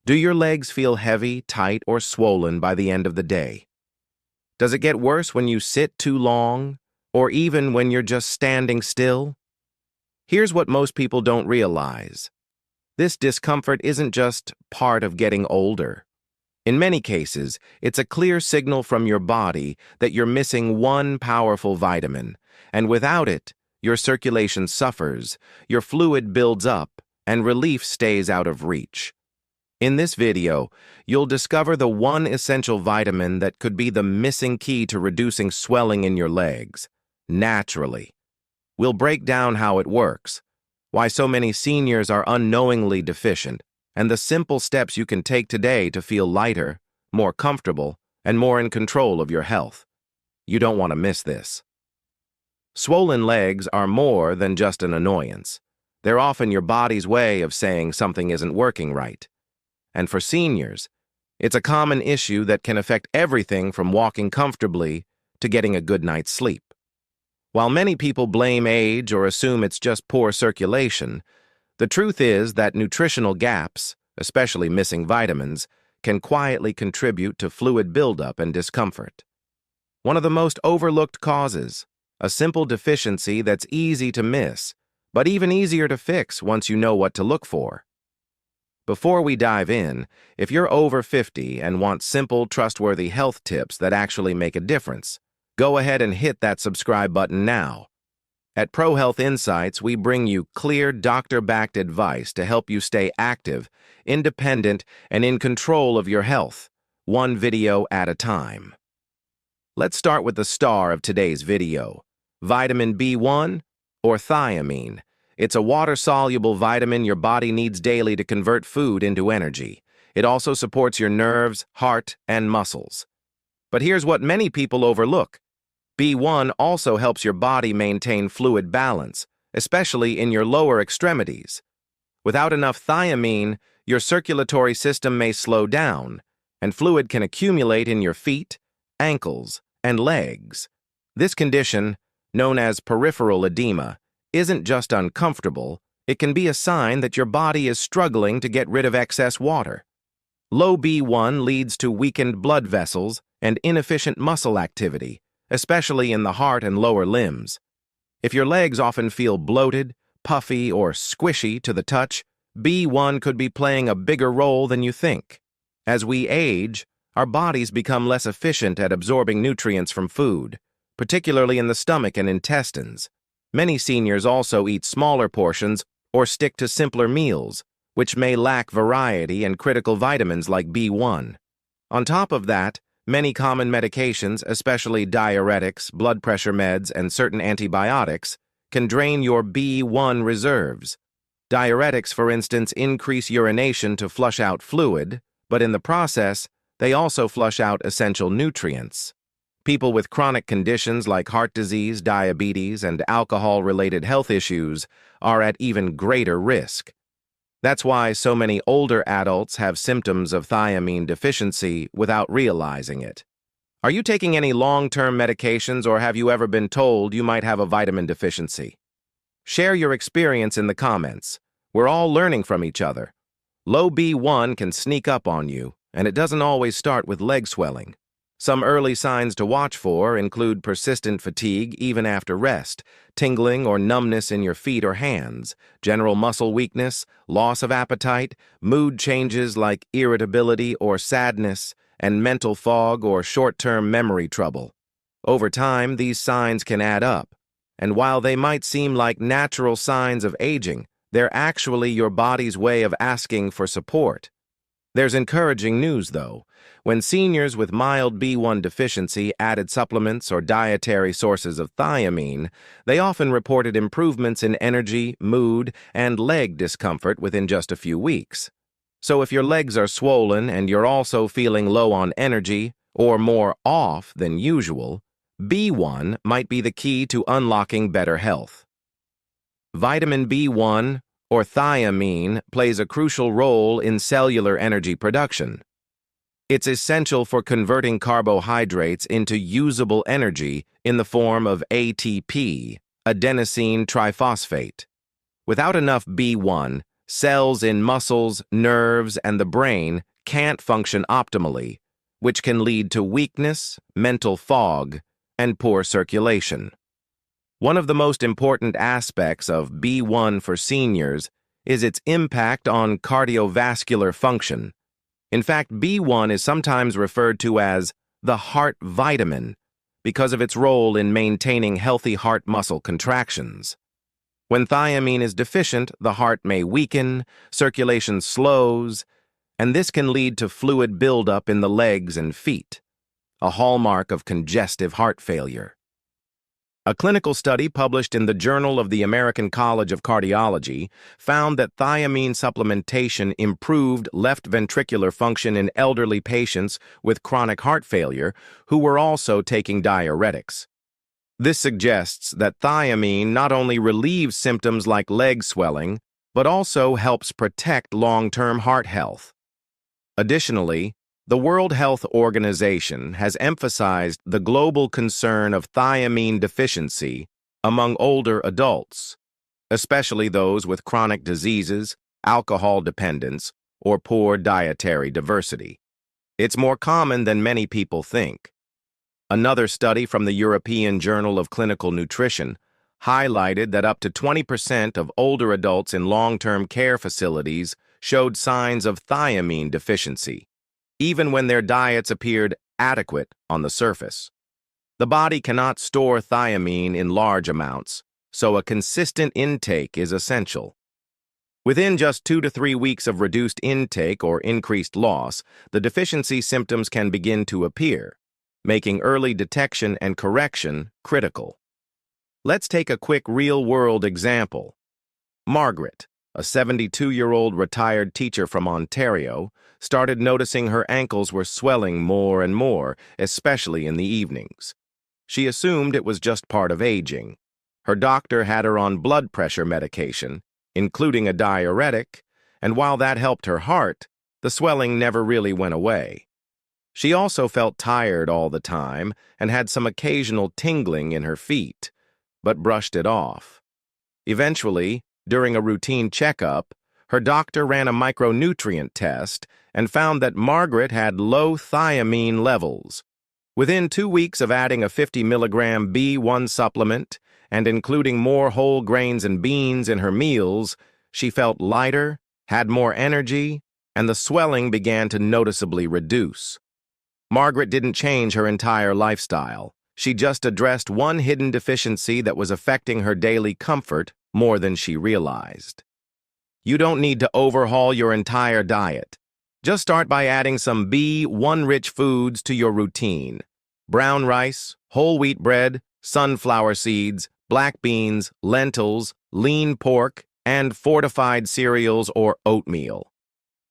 Do your legs feel heavy, tight, or swollen by the end of the day? Does it get worse when you sit too long, or even when you're just standing still? Here's what most people don't realize. This discomfort isn't just part of getting older. In many cases, it's a clear signal from your body that you're missing one powerful vitamin, and without it, your circulation suffers, your fluid builds up, and relief stays out of reach. In this video, you'll discover the one essential vitamin that could be the missing key to reducing swelling in your legs, naturally. We'll break down how it works, why so many seniors are unknowingly deficient, and the simple steps you can take today to feel lighter, more comfortable, and more in control of your health. You don't want to miss this. Swollen legs are more than just an annoyance. They're often your body's way of saying something isn't working right. And for seniors, it's a common issue that can affect everything from walking comfortably to getting a good night's sleep. While many people blame age or assume it's just poor circulation, the truth is that nutritional gaps, especially missing vitamins, can quietly contribute to fluid buildup and discomfort. One of the most overlooked causes, a simple deficiency that's easy to miss, but even easier to fix once you know what to look for. Before we dive in, if you're over 50 and want simple, trustworthy health tips that actually make a difference, go ahead and hit that subscribe button now. At ProHealth Insights, we bring you clear, doctor-backed advice to help you stay active, independent, and in control of your health, one video at a time. Let's start with the star of today's video, vitamin B1 or thiamine. It's a water-soluble vitamin your body needs daily to convert food into energy. It also supports your nerves, heart, and muscles. But here's what many people overlook. B1 also helps your body maintain fluid balance, especially in your lower extremities. Without enough thiamine, your circulatory system may slow down, and fluid can accumulate in your feet, ankles, and legs. This condition, known as peripheral edema, isn't just uncomfortable, it can be a sign that your body is struggling to get rid of excess water. Low B1 leads to weakened blood vessels and inefficient muscle activity, especially in the heart and lower limbs. If your legs often feel bloated, puffy, or squishy to the touch, B1 could be playing a bigger role than you think. As we age, our bodies become less efficient at absorbing nutrients from food, particularly in the stomach and intestines. Many seniors also eat smaller portions or stick to simpler meals, which may lack variety and critical vitamins like B1. On top of that, many common medications, especially diuretics, blood pressure meds, and certain antibiotics, can drain your B1 reserves. Diuretics, for instance, increase urination to flush out fluid, but in the process, they also flush out essential nutrients. People with chronic conditions like heart disease, diabetes, and alcohol-related health issues are at even greater risk. That's why so many older adults have symptoms of thiamine deficiency without realizing it. Are you taking any long-term medications, or have you ever been told you might have a vitamin deficiency? Share your experience in the comments. We're all learning from each other. Low B1 can sneak up on you, and it doesn't always start with leg swelling. Some early signs to watch for include persistent fatigue even after rest, tingling or numbness in your feet or hands, general muscle weakness, loss of appetite, mood changes like irritability or sadness, and mental fog or short-term memory trouble. Over time, these signs can add up, and while they might seem like natural signs of aging, they're actually your body's way of asking for support. There's encouraging news, though. When seniors with mild B1 deficiency added supplements or dietary sources of thiamine, they often reported improvements in energy, mood, and leg discomfort within just a few weeks. So if your legs are swollen and you're also feeling low on energy or more off than usual, B1 might be the key to unlocking better health. Vitamin B1, or thiamine, plays a crucial role in cellular energy production. It's essential for converting carbohydrates into usable energy in the form of ATP, adenosine triphosphate. Without enough B1, cells in muscles, nerves, and the brain can't function optimally, which can lead to weakness, mental fog, and poor circulation. One of the most important aspects of B1 for seniors is its impact on cardiovascular function. In fact, B1 is sometimes referred to as the heart vitamin because of its role in maintaining healthy heart muscle contractions. When thiamine is deficient, the heart may weaken, circulation slows, and this can lead to fluid buildup in the legs and feet, a hallmark of congestive heart failure. A clinical study published in the Journal of the American College of Cardiology found that thiamine supplementation improved left ventricular function in elderly patients with chronic heart failure who were also taking diuretics. This suggests that thiamine not only relieves symptoms like leg swelling, but also helps protect long-term heart health. Additionally, the World Health Organization has emphasized the global concern of thiamine deficiency among older adults, especially those with chronic diseases, alcohol dependence, or poor dietary diversity. It's more common than many people think. Another study from the European Journal of Clinical Nutrition highlighted that up to 20% of older adults in long-term care facilities showed signs of thiamine deficiency, even when their diets appeared adequate on the surface. The body cannot store thiamine in large amounts, so a consistent intake is essential. Within just 2 to 3 weeks of reduced intake or increased loss, the deficiency symptoms can begin to appear, making early detection and correction critical. Let's take a quick real-world example. Margaret, a 72-year-old retired teacher from Ontario, started noticing her ankles were swelling more and more, especially in the evenings. She assumed it was just part of aging. Her doctor had her on blood pressure medication, including a diuretic, and while that helped her heart, the swelling never really went away. She also felt tired all the time and had some occasional tingling in her feet, but brushed it off. Eventually, during a routine checkup, her doctor ran a micronutrient test and found that Margaret had low thiamine levels. Within 2 weeks of adding a 50-milligram B1 supplement and including more whole grains and beans in her meals, she felt lighter, had more energy, and the swelling began to noticeably reduce. Margaret didn't change her entire lifestyle. She just addressed one hidden deficiency that was affecting her daily comfort more than she realized. You don't need to overhaul your entire diet. Just start by adding some B1-rich foods to your routine. Brown rice, whole wheat bread, sunflower seeds, black beans, lentils, lean pork, and fortified cereals or oatmeal.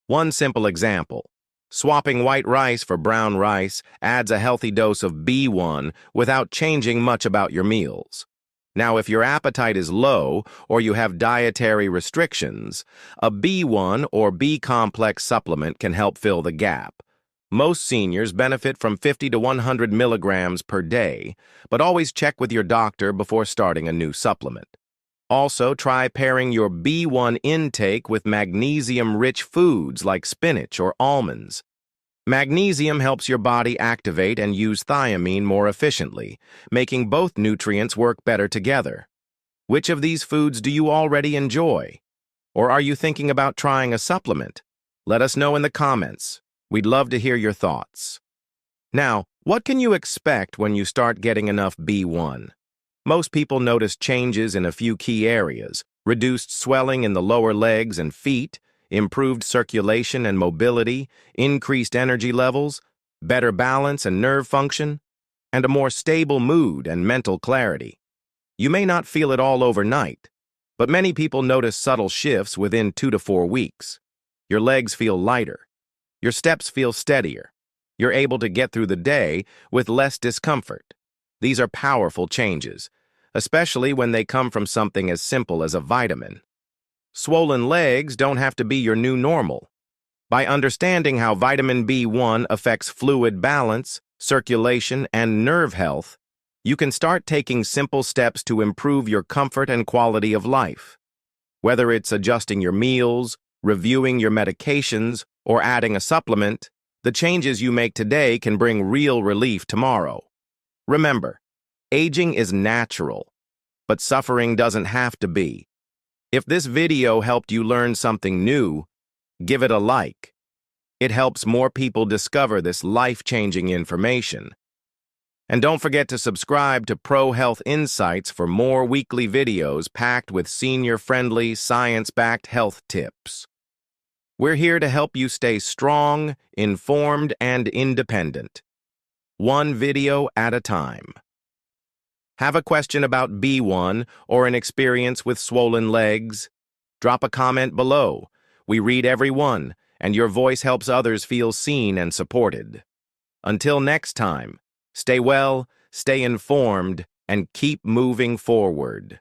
One simple example. Swapping white rice for brown rice adds a healthy dose of B1 without changing much about your meals. Now, if your appetite is low or you have dietary restrictions, a B1 or B-complex supplement can help fill the gap. Most seniors benefit from 50 to 100 milligrams per day, but always check with your doctor before starting a new supplement. Also, try pairing your B1 intake with magnesium-rich foods like spinach or almonds. Magnesium helps your body activate and use thiamine more efficiently, making both nutrients work better together. Which of these foods do you already enjoy? Or are you thinking about trying a supplement? Let us know in the comments. We'd love to hear your thoughts. Now, what can you expect when you start getting enough B1? Most people notice changes in a few key areas: reduced swelling in the lower legs and feet, improved circulation and mobility, increased energy levels, better balance and nerve function, and a more stable mood and mental clarity. You may not feel it all overnight, but many people notice subtle shifts within 2 to 4 weeks. Your legs feel lighter. Your steps feel steadier. You're able to get through the day with less discomfort. These are powerful changes, especially when they come from something as simple as a vitamin. Swollen legs don't have to be your new normal. By understanding how vitamin B1 affects fluid balance, circulation, and nerve health, you can start taking simple steps to improve your comfort and quality of life. Whether it's adjusting your meals, reviewing your medications, or adding a supplement, the changes you make today can bring real relief tomorrow. Remember, aging is natural, but suffering doesn't have to be. If this video helped you learn something new, give it a like. It helps more people discover this life-changing information. And don't forget to subscribe to Pro Health Insights for more weekly videos packed with senior-friendly, science-backed health tips. We're here to help you stay strong, informed, and independent. One video at a time. Have a question about B1 or an experience with swollen legs? Drop a comment below. We read every one, and your voice helps others feel seen and supported. Until next time, stay well, stay informed, and keep moving forward.